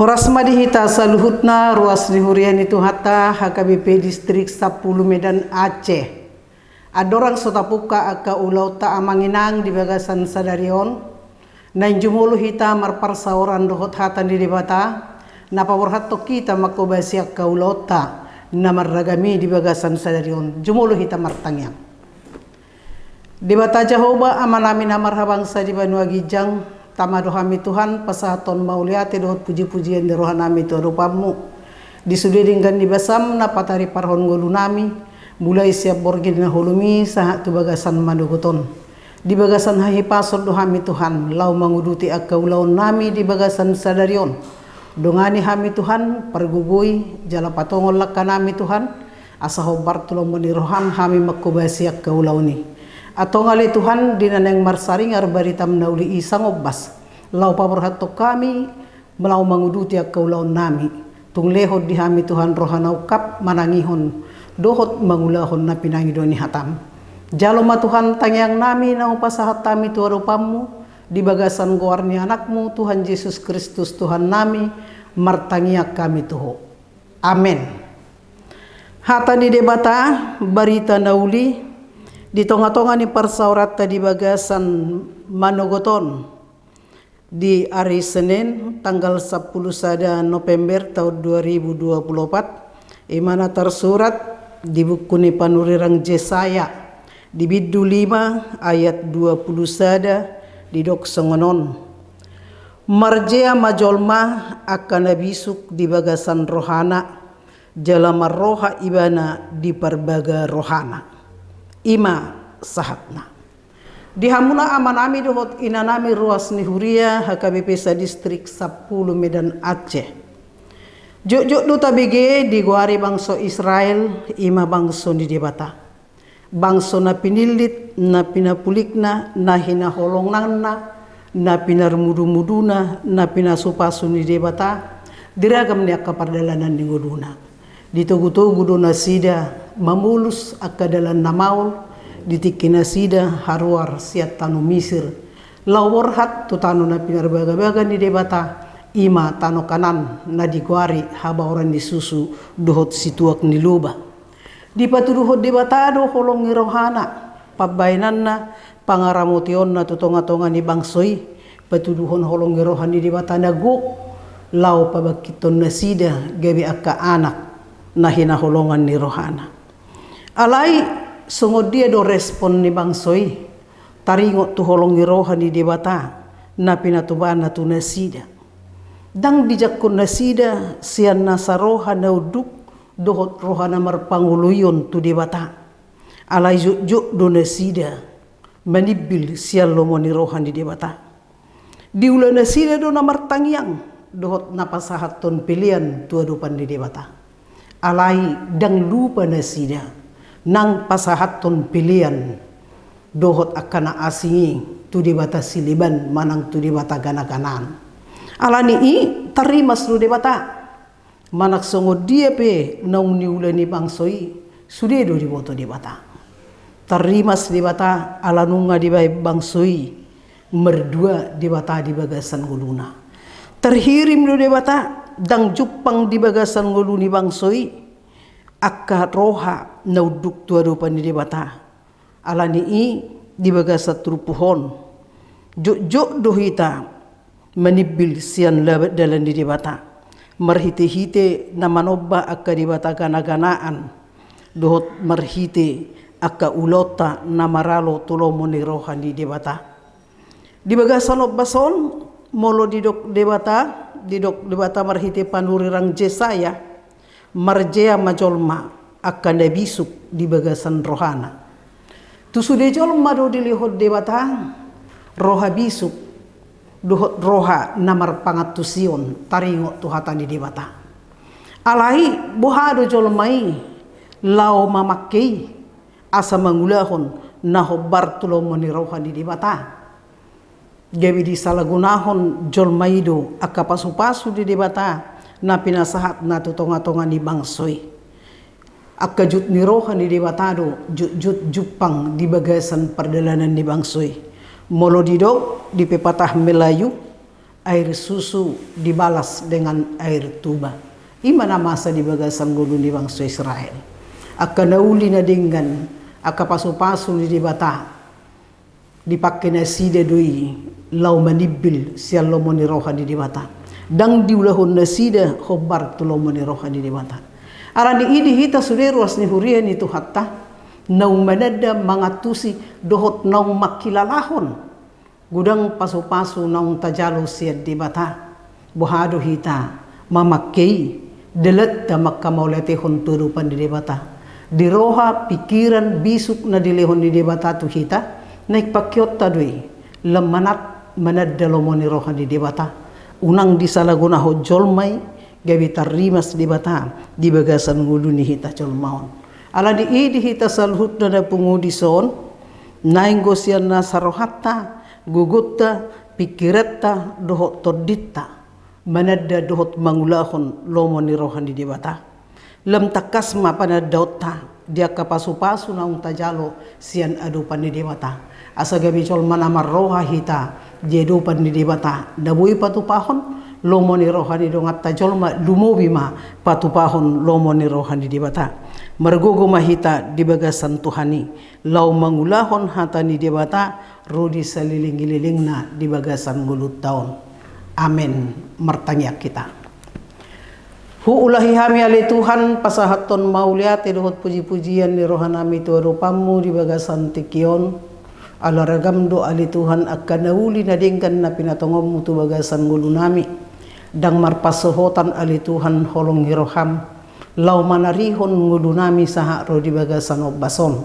Horas madihita saluhutna ruas lihurian itu hatta HKBP distrik 10 Medan Aceh. Adorang sotapuka aka ulau ta amanginang di bagasan sadarion. Nain jumulu hita marparsauran dohot hatan di debata. Napawarhato kita makobasi aka ulau ta namarragami di bagasan sadarion. Jumulu hita martangyang. Debata Jahoba amanami namarhabang sa di Banua Gijang. Tamadohami Tuhan pasahaton mauliate dohot puji-pujian di rohanami tu rupamu disudiringgan di basam na patari parhon golunami mulai siap borgin na hulumi sahat tu bagasan maduguton di bagasan hahipasod dohami Tuhan lau manguduti akau lau nami di bagasan sadarion dongani hami Tuhan pergugui jala patongol lakanami Tuhan asaho bartolom menirohan hami makubasi akau lau ni atau ngali Tuhan dinaneng marsaringar baritam nauli isang obas lau paborhato kami melau manguduti akau lau nami tung lehod di hami Tuhan rohanau kap manangihon dohot mangulahon na pinangidoni hatam jaloma Tuhan tangyang nami na upasahat tami tuarupamu di bagasan goarni anakmu Tuhan Yesus Kristus Tuhan nami martangiak kami tuho amin. Hata di debata barita nauli di tonga-tonga ni parsaurat tadi bagasan Manogoton di hari Senin tanggal 10 November tahun 2024 imana tersurat di buku ni panurirang Jesaya di biddu 5 ayat 20 di dok songonon marjea majolma akan nabisuk di bagasan rohana jalama roha ibana di parbaga rohana ima sahatna di hamuna amanami dohot inanami ruas nihuria HKBP sa distrik 10 Medan Aceh jok duta BG di guari bangso Israel ima bangso di debata bangso na pinilit na pinapulikna na hinaholongnangna na pinarmudu-muduna na pinasupasu ni debata diragam niya kapardalanan ni nguduna ditugu-tugu do nasida mamulus akadalan namaul ditikina sida haruar siat tanu misir lawarhat tu tanu na pinarbaga-baga ni debata ima tano kanan na diguari haba orang disusu dohot situak ni luba di patuduhot debata do holong ni rohana pabainan na pangaramution na tutonga-tonga ni bangsoi patuduhon holong ni rohani debata na guk lau pabakiton na sida gabi akka anak na hinaholongan ni rohana alai sungod dia do respon ni bangsoi taringot tu holong ni rohani debata na pinatuban na tu nasida dang dijakun nasida sian nasaroha na uduk dohot rohana marpanguluyon tu debata alai juk do nasida manibil sian lomo ni rohani debata diula nasida do na martangyang dohot napasahaton pilihan tu adupan di debata alai dang lupa nasida nang pasahaton pilihan dohot akana asingi tu debata siliban manang tu debata gana-ganan alani i tarimas lu debata manak songod dia pe naung niulani bangsoi sudedo di boto debata tarimas debata alanunga di bay bangsoi merdua debata di bagasan guluna terhirim lu debata dang jupang di bagasan nguluni bangsoi akka roha nauduk tuadupan di debata alani i di bagasat trupuhon juk dohita manibil sian labat dalan di debata marhite-hite namanobba akka debata gana-ganaan dohot marhite akka ulota namaralo tulomo ni rohani debata di bagasan obbason molo didok debata marhite panurirang Jesaya marjea majolma akan nabisuk di bagasan rohana tu sude jolma do dilihod debata roha bisuk dohot roha namar pangatusion taringo tu hatan di debata alai bohado jolmai lau mamakei asa mangulahon naho bartulomo ni rohani debata gabi di salagunahon jolmaido akka pasu-pasu di debata na pinasahat na tutonga-tonga ni bangsoi akka jut ni rohan di debata do jut jupang di bagasan perdalanan ni bangsoi molo didok di pepatah Melayu air susu dibalas dengan air tuba. Imana masa di bagasan gulu di bangsa Israel. Aka nauli na dengan aka pasu-pasu di bata. Dipakai nasi doi lau manibil sial lomoni rohani di bata. Dang diulahon nasi de khobar tu lomoni rohani di bata. Arani idi hita suderu asni hurian itu hatta naung manada mangatusi dohot naung makilalahon gudang pasu-pasu naung tajalo siad di bata bohado hita mamakei delet da makamaulete hon turupan di bata diroha pikiran bisuk na dilehon di bata tu hita naik pakyot tadui lemanat manada lomoni rohani di bata unang disalaguna hojol mai gabi tarimas di bata di bagasan ngulu ni hita colmaon ala di idi hita salhut na pungudi son naing gosian na sarohatta gugutta pikiretta dohot toditta manadda dohot mangulahon lomoni rohani di bata lam takasma panadauta dia kapasu-pasu na tajalo sian adupan di bata asa gabi colman amar roha hita dia dupan di bata dabui patupahon lomoni rohani dongat tajolma lumobi ma patupahon lomoni rohani di bata margogo mahita di bagasan Tuhani lau mangulahon hatani di bata rodi saliling-lilingna di bagasan gulut taon amin martanya kita hu ulahi hami ali Tuhan pasahaton mauliati dohot puji-pujian ni rohanami tu rupamu di bagasan tikion ala ragam do ali Tuhan akan nauli nadingkan na pinatongom tu bagasan gulunami dang marpasohotan ali Tuhan holong hiroham lau manarihon ngudunami saha rodi bagasan obason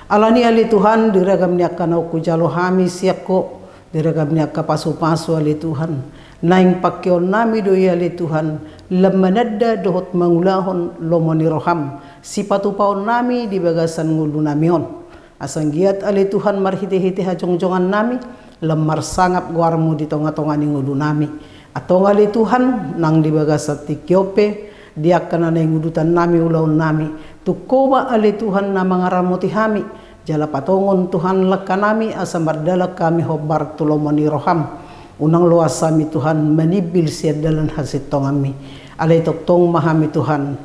alani ali Tuhan diragam ni akan aku jalo hami siako diragam ni akan pasu-pasu ali Tuhan naing pakyon nami doi ali Tuhan lemanadda dohot mangulahon lomoni roham sipatu paon nami di bagasan ngudunamion asanggiat ali Tuhan marhite-hite hajong-jongan nami lemar sangap guarmu di tonga-tonga ni ngudunami atau ngali Tuhan nang di bagasat tikyope dia kana na ngudutan nami ulaun nami tukoba ali Tuhan na mangaramuti hami jala patongon Tuhan lakanami asam bardala kami hobar tulomoni roham unang luasami Tuhan manibil siad dalan hasit tongami alay toktong mahami Tuhan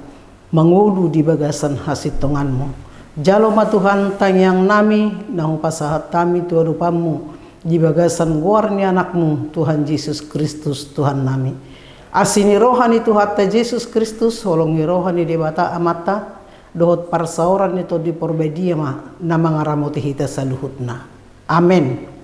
mangulu di bagasan hasit tonganmu jalo ma Tuhan tangyang nami nang pasahat tami tu rupamu di bagasan guarni anakmu Tuhan Yesus Kristus Tuhan nami asini rohani Tuhan ta Yesus Kristus holongi rohani debata amata dohot parsauran itu di porbedia ma na mangaramuti hita saluhutna amin.